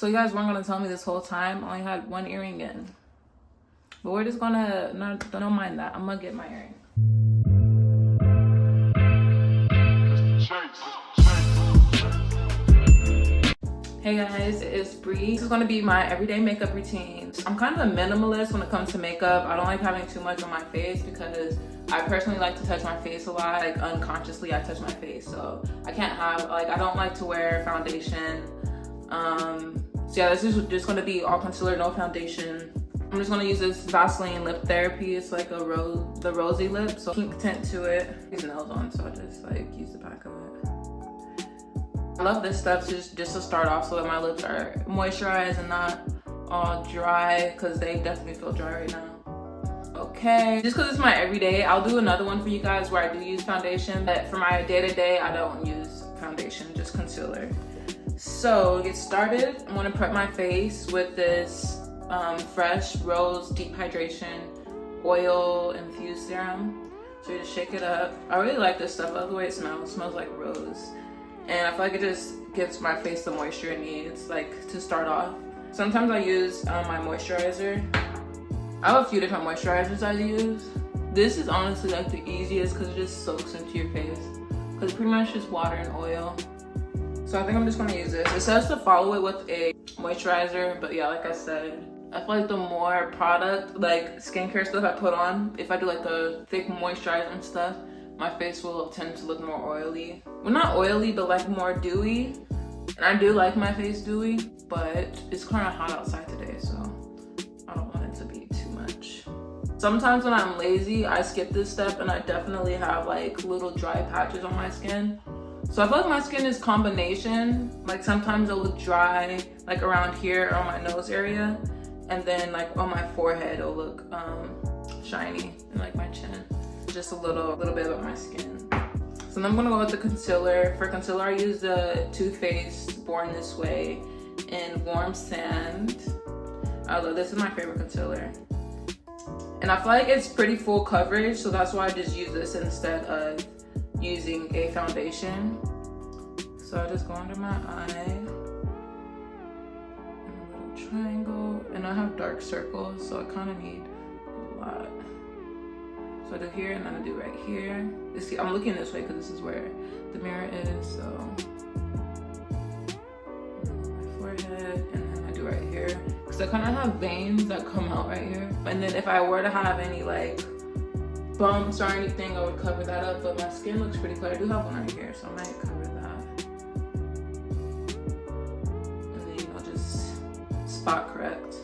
So you guys weren't gonna tell me this whole time. I only had one earring in. But we're just gonna, don't mind that. I'm gonna get my earring. Hey guys, it's Bree. This is gonna be my everyday makeup routine. I'm kind of a minimalist when it comes to makeup. I don't like having too much on my face because I personally like to touch my face a lot. Like unconsciously, I touch my face. So I can't have, like, I don't like to wear foundation. So yeah, this is just gonna be all concealer, no foundation. I'm just gonna use this Vaseline Lip Therapy. It's like the Rosy lip, so pink tint to it. These nails on, so I just like use the back of it. I love this stuff just to start off so that my lips are moisturized and not all dry, because they definitely feel dry right now. Okay, just because it's my everyday, I'll do another one for you guys where I do use foundation, but for my day-to-day, I don't use foundation, just concealer. So to get started, I'm gonna prep my face with this Fresh Rose Deep Hydration Oil Infused Serum. So you just shake it up. I really like this stuff. I love the way it smells. It smells like rose. And I feel like it just gives my face the moisture it needs, like, to start off. Sometimes I use my moisturizer. I have a few different moisturizers I use. This is honestly like the easiest because it just soaks into your face. Because it's pretty much just water and oil. So I think I'm just gonna use this. It says to follow it with a moisturizer, but yeah, like I said, I feel like the more product, like skincare stuff I put on, if I do like the thick moisturizer and stuff, my face will tend to look more oily. Well, not oily, but like more dewy. And I do like my face dewy, but it's kind of hot outside today, so I don't want it to be too much. Sometimes when I'm lazy, I skip this step and I definitely have like little dry patches on my skin. So I feel like my skin is combination. Like sometimes it'll look dry, like around here or on my nose area. And then like on my forehead, it'll look shiny, and like my chin. Just a little bit of my skin. So then I'm gonna go with the concealer. For concealer, I use the Too Faced Born This Way in Warm Sand. I love this. Is my favorite concealer. And I feel like it's pretty full coverage, so that's why I just use this instead of using a foundation. So I just go under my eye, and a little triangle, and I have dark circles, so I kind of need a lot. So I do here, and then I do right here. You see, I'm looking this way because this is where the mirror is, so. My forehead, and then I do right here. Because I kind of have veins that come out right here. And then if I were to have any like bumps or anything, I would cover that up, but my skin looks pretty clear. I do have one right here, so I might cover that. And then, you know, just spot correct.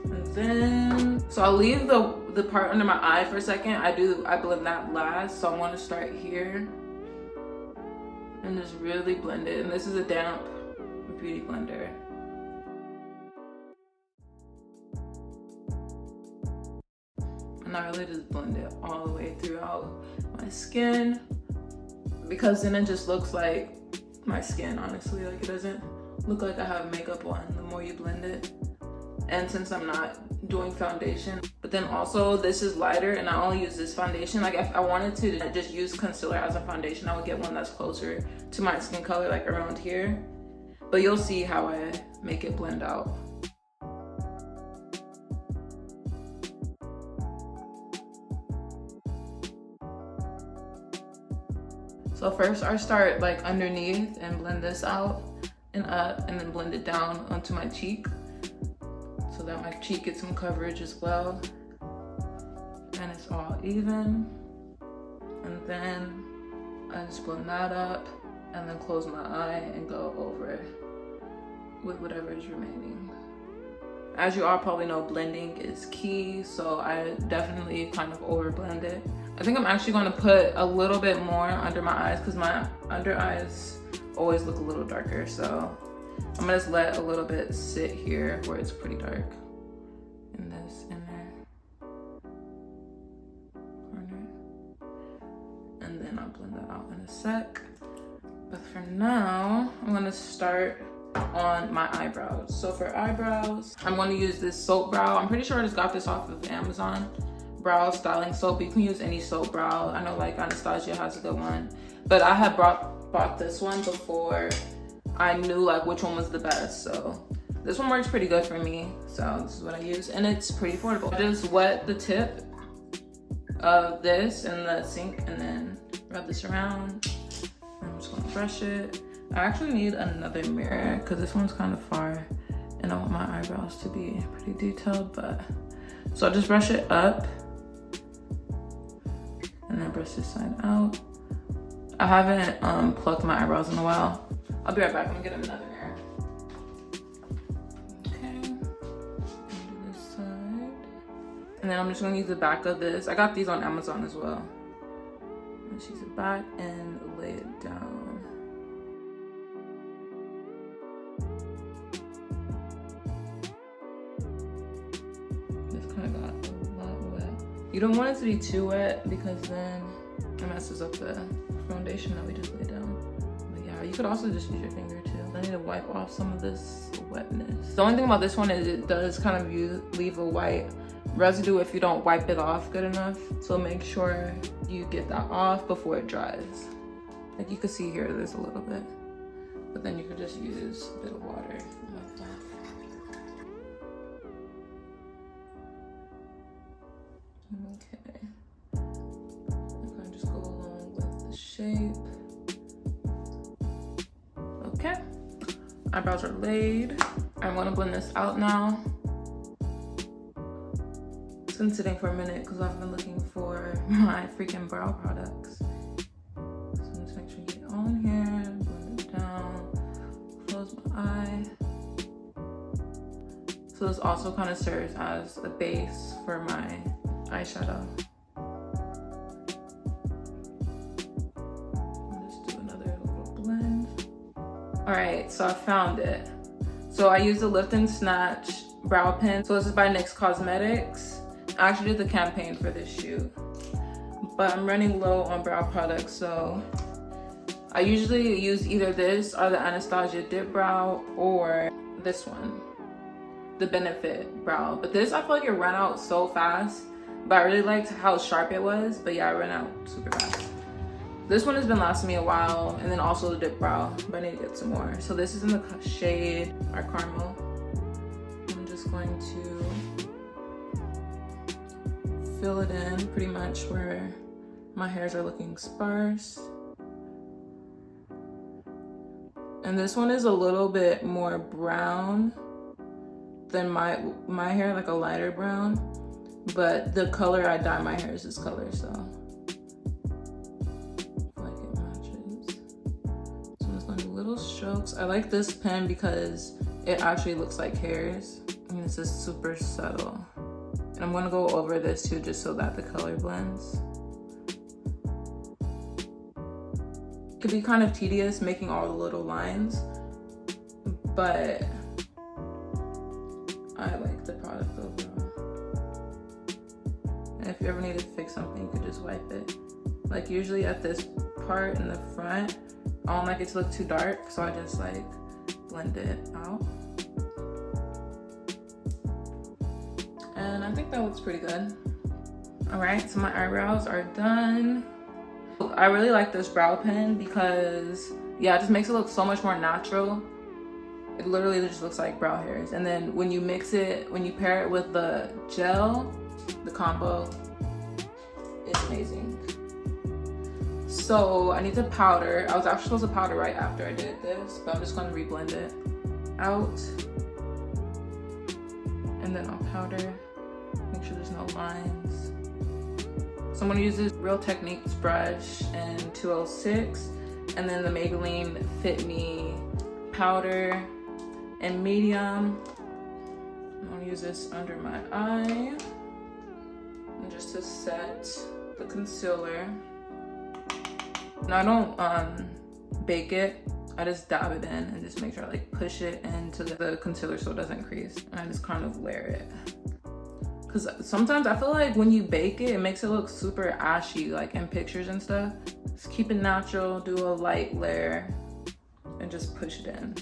And then, so I'll leave the part under my eye for a second. I blend that last, so I want to start here and just really blend it. And this is a damp beauty blender. And I really just blend it all the way throughout my skin, because then it just looks like my skin, honestly. Like, it doesn't look like I have makeup on the more you blend it. And since I'm not doing foundation, but then also this is lighter and I only use this foundation. Like, if I wanted to just use concealer as a foundation, I would get one that's closer to my skin color, like around here. But you'll see how I make it blend out. So first I start like underneath and blend this out and up, and then blend it down onto my cheek so that my cheek gets some coverage as well. And it's all even. And then I just blend that up and then close my eye and go over it with whatever is remaining. As you all probably know, blending is key, so I definitely kind of over blend it. I think I'm actually going to put a little bit more under my eyes because my under eyes always look a little darker. So I'm gonna just let a little bit sit here where it's pretty dark in this inner corner. And then I'll blend that out in a sec. But for now, I'm gonna start on my eyebrows. So for eyebrows, I'm going to use this soap brow. I'm pretty sure I just got this off of Amazon. Brow styling soap. You can use any soap brow. I know like Anastasia has a good one, but I had bought this one before I knew like which one was the best. So this one works pretty good for me. So this is what I use, and it's pretty affordable. I just wet the tip of this in the sink and then rub this around. I'm just gonna brush it. I actually need another mirror because this one's kind of far and I want my eyebrows to be pretty detailed, but so I'll just brush it up and then brush this side out. I haven't plucked my eyebrows in a while. I'll be right back. I'm gonna get another mirror. Okay, do this side. And then I'm just gonna use the back of this. I got these on Amazon as well. Let's use it back and lay it down. This kind of got a lot wet. You don't want it to be too wet because then it messes up the foundation that we just laid down. But yeah, you could also just use your finger too. I need to wipe off some of this wetness. The only thing about this one is it does kind of leave a white residue if you don't wipe it off good enough. So make sure you get that off before it dries. Like you can see here, there's a little bit, but then you could just use a bit of water like that. Okay. I'm gonna just go along with the shape. Okay. Eyebrows are laid. I want to blend this out now. It's been sitting for a minute because I've been looking for my freaking brow products. So I'm just make sure you get it all in here, blend it down, close my eye. So this also kind of serves as a base for my eyeshadow. I'll just do another little blend. All right, so I found it. So I used the Lift and Snatch brow pen. So this is by NYX Cosmetics. I actually did the campaign for this shoot, but I'm running low on brow products. So I usually use either this or the Anastasia Dip Brow or this one, the Benefit Brow. But this, I feel like it ran out so fast, but I really liked how sharp it was. But yeah, it ran out super fast. This one has been lasting me a while, and then also the Dip Brow, but I need to get some more. So this is in the shade our Caramel. I'm just going to fill it in pretty much where my hairs are looking sparse. And this one is a little bit more brown than my hair, like a lighter brown, but the color I dye my hair is this color, so I feel like it matches. So I'm just gonna do little strokes. I like this pen because it actually looks like hairs, and this is super subtle. And I'm gonna go over this too, just so that the color blends. It could be kind of tedious making all the little lines, but I like the product overall. And if you ever need to fix something, you could just wipe it. Like usually at this part in the front, I don't like it to look too dark, so I just like blend it out. And I think that looks pretty good. All right, so my eyebrows are done. I really like this brow pen because, yeah, it just makes it look so much more natural. It literally just looks like brow hairs. And then when you mix it, when you pair it with the gel, the combo, it's amazing. So I need to powder. I was actually supposed to powder right after I did this, but I'm just gonna reblend it out. And then I'll powder, make sure there's no lines. So I'm gonna use this Real Techniques brush in 206, and then the Maybelline Fit Me Powder in medium. I'm gonna use this under my eye, and just to set the concealer. And I don't bake it, I just dab it in and just make sure I like push it into the concealer so it doesn't crease. And I just kind of layer it. Cause sometimes I feel like when you bake it, it makes it look super ashy, like in pictures and stuff. Just keep it natural, do a light layer, and just push it in.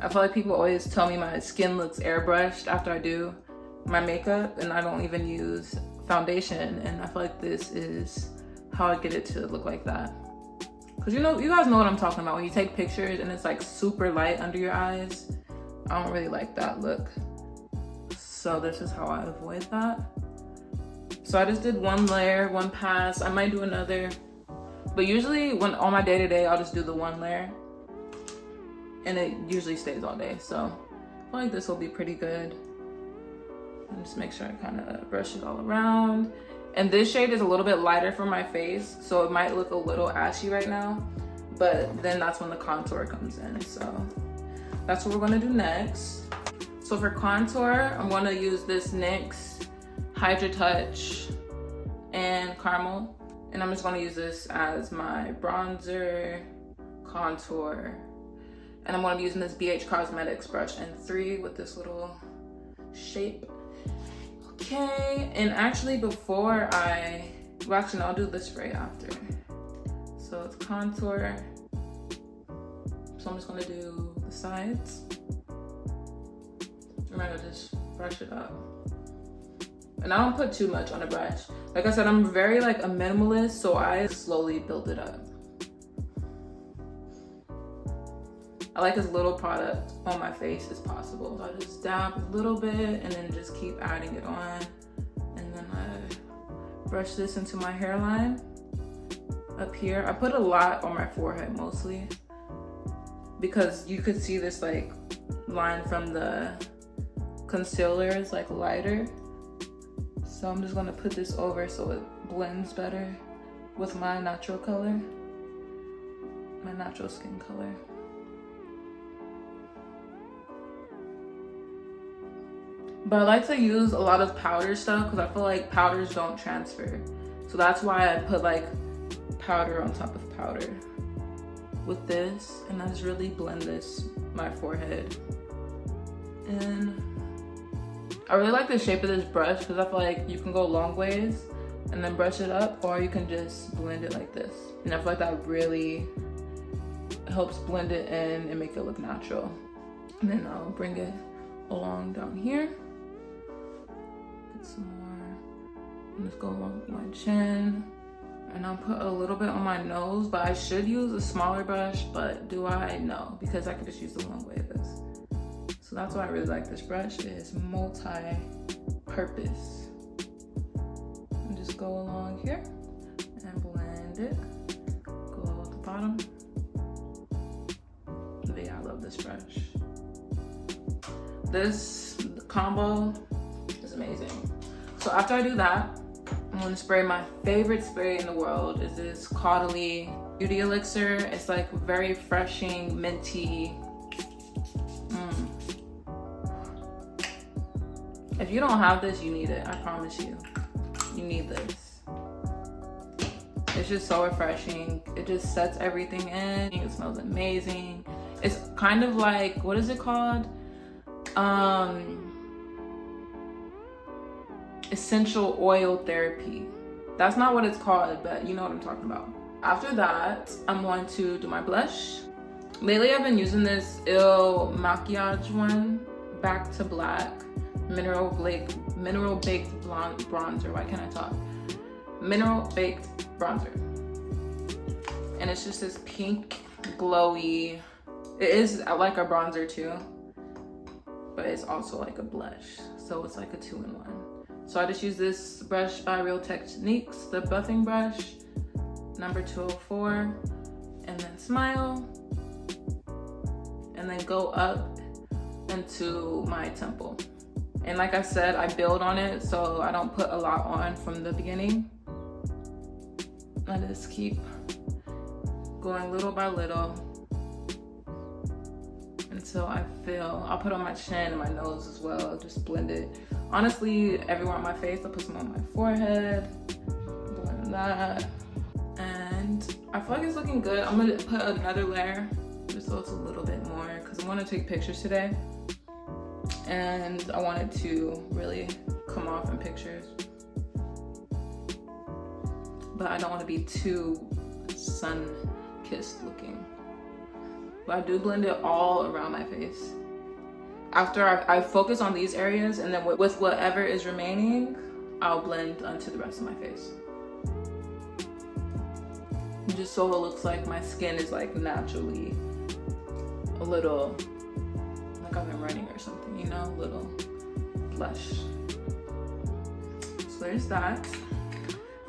I feel like people always tell me my skin looks airbrushed after I do my makeup, and I don't even use foundation, and I feel like this is how I get it to look like that. Because you guys know what I'm talking about when you take pictures and it's like super light under your eyes. I don't really like that look. So this is how I avoid that. So I just did one layer, one pass. I might do another. But usually when on my day-to-day, I'll just do the one layer. And it usually stays all day. So I feel like this will be pretty good. And just make sure I kind of brush it all around. And this shade is a little bit lighter for my face, so it might look a little ashy right now, but then that's when the contour comes in. So that's what we're gonna do next. So for contour, I'm gonna use this NYX Hydra Touch and Caramel. And I'm just gonna use this as my bronzer, contour. And I'm gonna be using this BH Cosmetics brush N3 with this little shape. Okay, and actually before well actually no, I'll do the spray after. So it's contour. So I'm just gonna do the sides. I'm gonna just brush it up. And I don't put too much on a brush. Like I said, I'm very like a minimalist, so I slowly build it up. I like as little product on my face as possible. So I just dab a little bit and then just keep adding it on. And then I brush this into my hairline up here. I put a lot on my forehead mostly because you could see this like line from the concealer is like lighter. So I'm just gonna put this over so it blends better with my natural color, my natural skin color. But I like to use a lot of powder stuff because I feel like powders don't transfer. So that's why I put like powder on top of powder with this. And I just really blend this, my forehead. And I really like the shape of this brush because I feel like you can go long ways and then brush it up, or you can just blend it like this. And I feel like that really helps blend it in and make it look natural. And then I'll bring it along down here. Get some more. And just go along my chin. And I'll put a little bit on my nose, but I should use a smaller brush, but do I? No, because I could just use the long way of this. So that's why I really like this brush. It is multi-purpose. And just go along here and blend it. Go at the bottom. But yeah, I love this brush. This combo is amazing. So after I do that, I'm gonna spray my favorite spray in the world. Is this Caudalie Beauty Elixir. It's like very refreshing, minty. If you don't have this, you need it. I promise you. You need this. It's just so refreshing. It just sets everything in. It smells amazing. It's kind of like, what is it called? Essential oil therapy. That's not what it's called, but you know what I'm talking about. After that, I'm going to do my blush. Lately, I've been using this MALIAGE one, Back to Black. Mineral Baked Bronzer. Why can't I talk? Mineral Baked Bronzer. And it's just this pink, glowy. It is like a bronzer too, but it's also like a blush. So it's like a 2-in-1. So I just use this brush by Real Techniques, the buffing brush, number 204, and then smile, and then go up into my temple. And like I said, I build on it, so I don't put a lot on from the beginning. I just keep going little by little until I feel, I'll put on my chin and my nose as well. I'll just blend it. Honestly, everywhere on my face, I'll put some on my forehead, blend that. And I feel like it's looking good. I'm gonna put another layer just so it's a little bit more, because I want to take pictures today. And I want it to really come off in pictures. But I don't want to be too sun-kissed looking. But I do blend it all around my face. After I focus on these areas, and then with whatever is remaining, I'll blend onto the rest of my face. just so it looks like my skin is like naturally a little like I've been running or something, you know, a little blush. So there's that.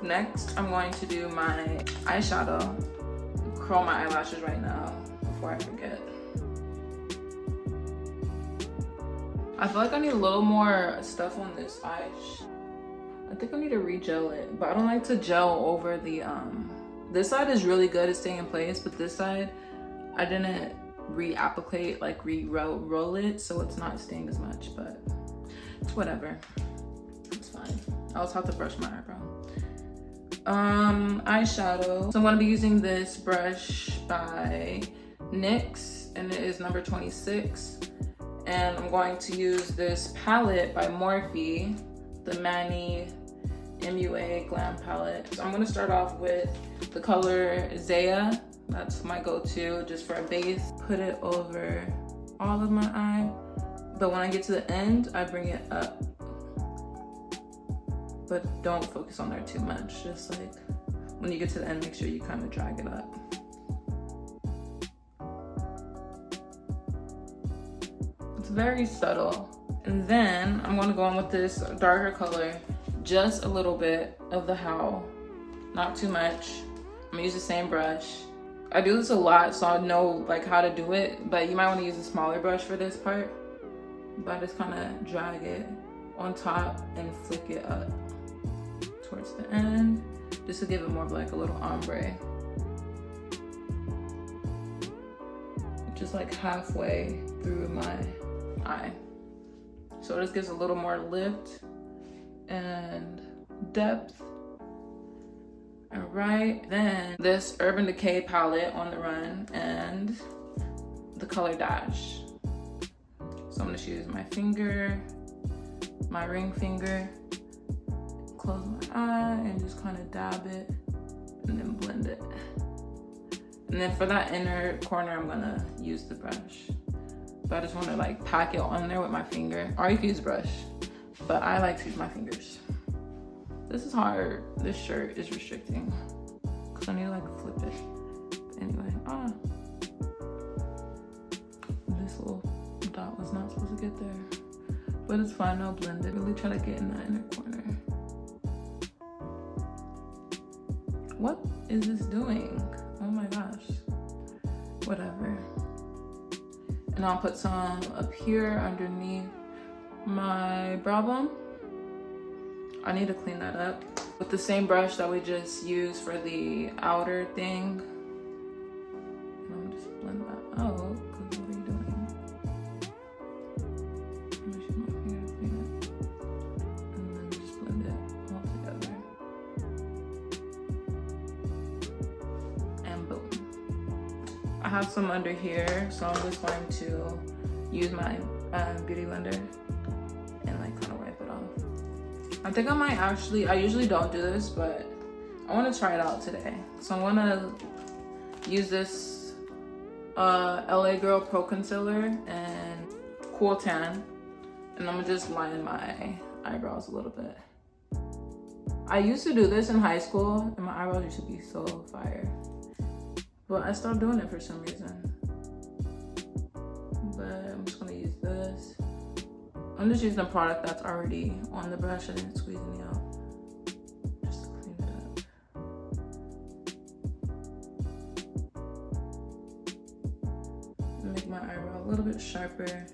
Next, I'm going to do my eyeshadow. Curl my eyelashes right now before I forget. I feel like I need a little more stuff on this eye. I think I need to re-gel it, but I don't like to gel over the, this side is really good at staying in place, but this side, I didn't re-applicate, like re-roll it, so it's not staying as much, but it's whatever. It's fine. I also have to brush my eyebrow. Eyeshadow. So I'm gonna be using this brush by NYX, and it is number 26. And I'm going to use this palette by Morphe, the Manny MUA Glam palette. So I'm gonna start off with the color Zaya. That's my go-to just for a base. Put it over all of my eye. But when I get to the end, I bring it up. But don't focus on there too much. Just like when you get to the end, make sure you kind of drag it up. It's very subtle. And then I'm gonna go in with this darker color, just a little bit of the How, not too much. I'm gonna use the same brush. I do this a lot, so I know like how to do it, but you might wanna use a smaller brush for this part. But I just kinda drag it on top and flick it up towards the end, just to give it more of like a little ombre. Just like halfway through my eye. So this gives a little more lift and depth. All right, then this Urban Decay palette on the Run and the color Dash. So I'm gonna use my finger, my ring finger, close my eye and just kind of dab it and then blend it. And then for that inner corner, I'm gonna use the brush. But I just wanna like pack it on there with my finger. Or you can use brush, but I like to use my fingers. This is hard. This shirt is restricting because I need to like flip it. But anyway, this little dot was not supposed to get there. But it's fine, I'll blend it. Really try to get in that inner corner. What is this doing? Oh my gosh. Whatever. And I'll put some up here underneath my brow bone. I need to clean that up with the same brush that we just used for the outer thing. And I'm gonna just blend that out, because what are you doing? I'm gonna use my finger to clean it. And then just blend it all together. And boom. I have some under here, so I'm just going to use my beauty blender and like kind of wipe it off. I think I might actually, I usually don't do this, but I want to try it out today. So I'm gonna use this LA Girl Pro Concealer and Cool Tan, and I'm gonna just line my eyebrows a little bit. I used to do this in high school, and my eyebrows used to be so fire. But I stopped doing it for some reason. But I'm just gonna use this. I'm just using a product that's already on the brush. I didn't squeeze any out. Just to clean it up. Make my eyebrow a little bit sharper.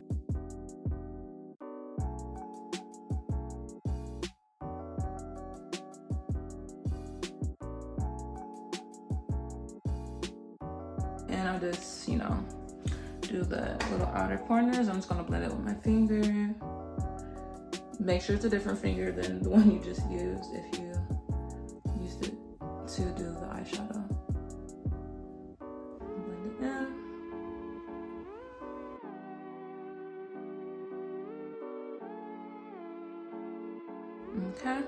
And I'll just, you know, do the little outer corners. I'm just gonna blend it with my finger. Make sure it's a different finger than the one you just used if you used it to do the eyeshadow. Blend it in. Okay.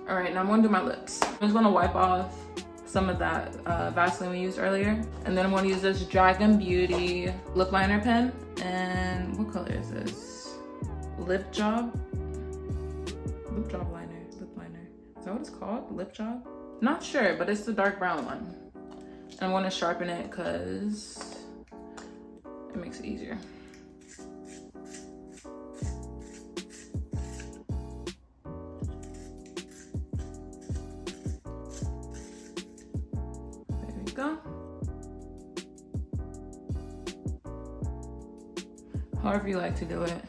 All right, now I'm gonna do my lips. I'm just gonna wipe off some of that Vaseline we used earlier. And then I'm gonna use this Dragun Beauty lip liner pen. And what color is this? Lip job liner. Is that what it's called? Lip job? Not sure, but it's the dark brown one. And I'm gonna sharpen it because it makes it easier. There we go. However you like to do it.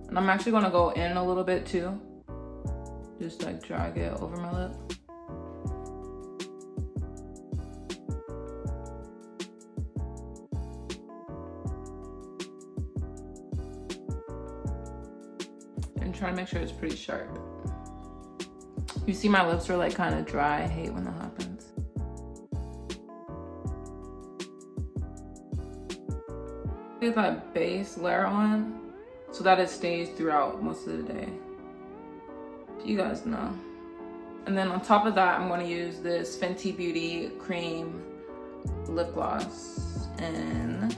And I'm actually gonna go in a little bit too. Just like drag it over my lip. And try to make sure it's pretty sharp. You see my lips are like kind of dry. I hate when that happens. Get that base layer on so that it stays throughout most of the day. You guys know. And then on top of that, I'm going to use this Fenty Beauty Cream Lip Gloss in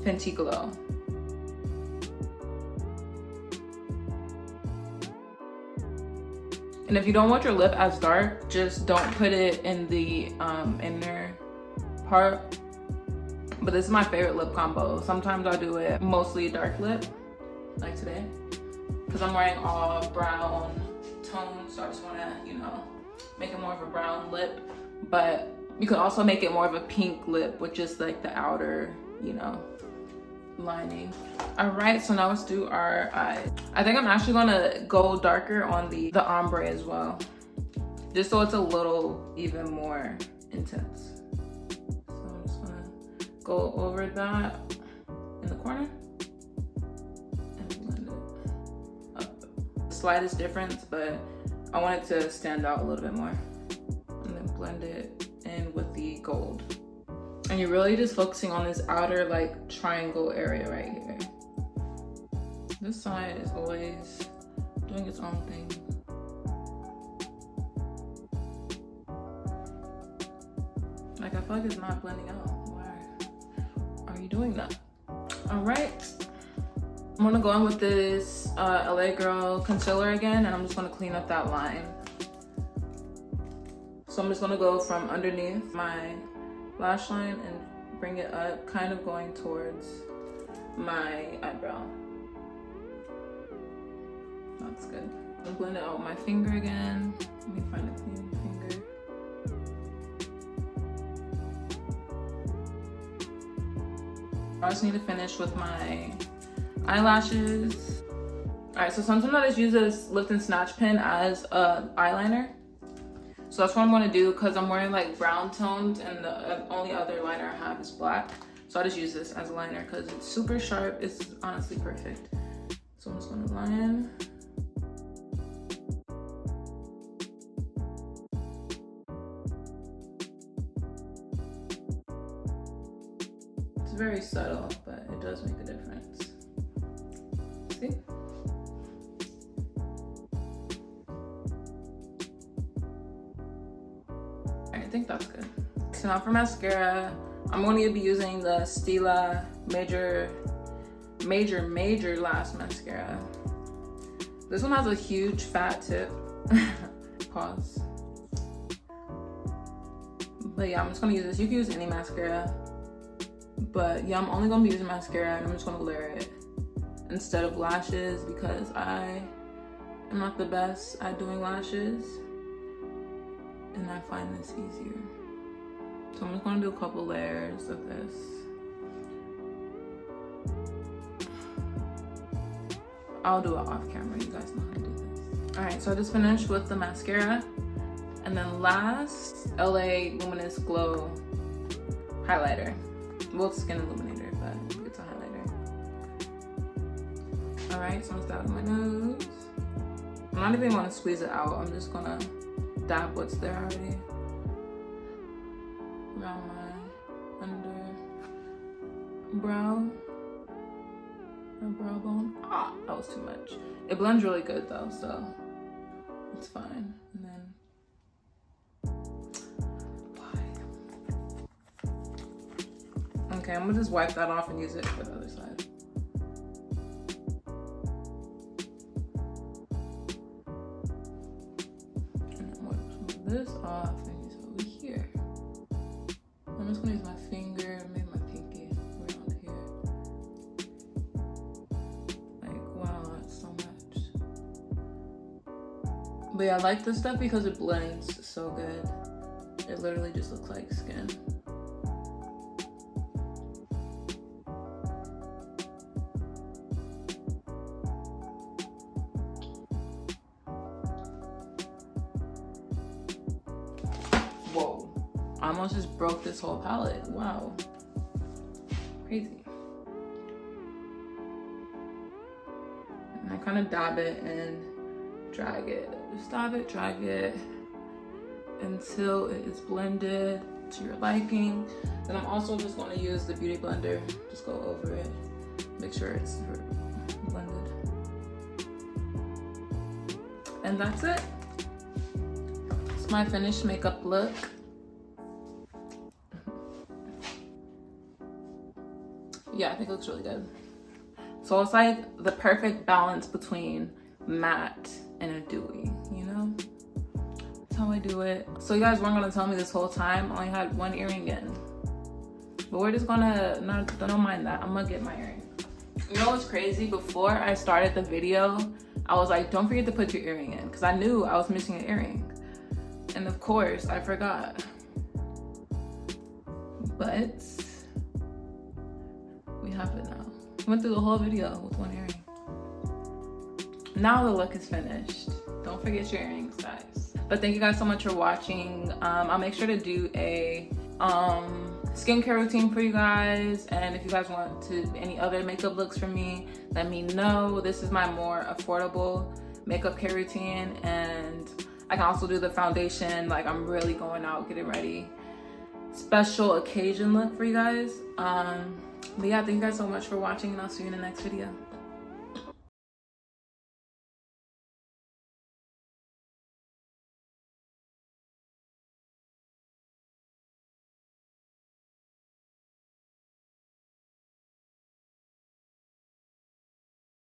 Fenty Glow. And if you don't want your lip as dark, just don't put it in the inner part. But this is my favorite lip combo. Sometimes I do it mostly dark lip, like today, because I'm wearing all brown tones, so I just want to, you know, make it more of a brown lip. But you could also make it more of a pink lip with just like the outer, you know, lining. All right, so now let's do our eyes. I think I'm actually gonna go darker on the ombre as well, just so it's a little even more intense. So I'm just gonna go over that in the corner and blend it up. Slightest difference, but I want it to stand out a little bit more. And then blend it in with the gold. And you're really just focusing on this outer like triangle area right here. This side is always doing its own thing. Like I feel like it's not blending out. Why are you doing that? All right. I'm gonna go in with this LA Girl concealer again, and I'm just gonna clean up that line. So I'm just gonna go from underneath my lash line and bring it up, kind of going towards my eyebrow. That's good. I'm blend it out with my finger again. Let me find a clean finger. I just need to finish with my eyelashes. All right, so sometimes I just use this Lift and Snatch pen as a eyeliner. So that's what I'm gonna do because I'm wearing like brown tones and the only other liner I have is black. So I just use this as a liner because it's super sharp. It's honestly perfect. So I'm just gonna line. It's very subtle, but it does make a difference. See? I think that's good. So now for mascara, I'm going to be using the STILLA Major Lash Mascara. This one has a huge fat tip. Pause. But yeah, I'm just going to use this. You can use any mascara. But yeah, I'm only going to be using mascara and I'm just going to layer it instead of lashes because I am not the best at doing lashes. And I find this easier. So I'm just gonna do a couple layers of this. I'll do it off camera, you guys know how to do this. All right, so I just finished with the mascara. And then last, LA Luminous Glow highlighter. Well, it's skin illuminator, but it's a highlighter. All right, so I'm gonna start with my nose. I'm not even gonna squeeze it out. I'm just gonna dab what's there already around my under brow or brow bone. Ah, that was too much. It blends really good though, so it's fine. And then okay, I'm gonna just wipe that off and use it for the other side. this off and use it over here. I'm just gonna use my finger, maybe my pinky around here. Like, wow, that's so much. But yeah, I like this stuff because it blends so good. It literally just looks like skin. Whoa, I almost just broke this whole palette. Wow, crazy. And I kind of dab it and drag it. Just dab it, drag it until it is blended to your liking. Then I'm also just going to use the beauty blender. Just go over it, make sure it's blended. And that's it. It's my finished makeup look. Yeah, I think it looks really good. So it's like the perfect balance between matte and a dewy, you know? That's how I do it. So you guys weren't gonna tell me this whole time. I only had one earring in. But we're just gonna, don't mind that. I'm gonna get my earring. You know what's crazy? Before I started the video, I was like, don't forget to put your earring in, because I knew I was missing an earring. And of course, I forgot. But we have it now. Went through the whole video with one earring. Now the look is finished. Don't forget your earrings, guys. But thank you guys so much for watching. I'll make sure to do a skincare routine for you guys, and if you guys want to any other makeup looks from me, let me know. This is my more affordable makeup care routine, and I can also do the foundation, like I'm really going out getting ready, special occasion look for you guys. But yeah, thank you guys so much for watching, and I'll see you in the next video.